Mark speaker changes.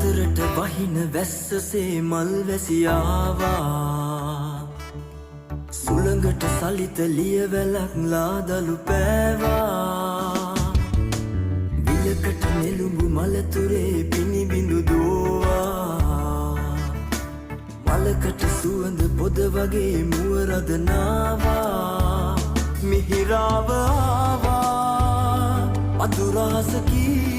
Speaker 1: ආදරට වහින වැස්සසේ මල් වැසියාවා සුළඟට සලිත ලියවැලක් ලාදලු පෑවා විලකට නෙළුඹු මලතුරේ පිනිබිඳු දෝවා මලකට සුවඳ පොද වගේ මුවරද නාවා මිහිරාව ආවා මధుරාස කී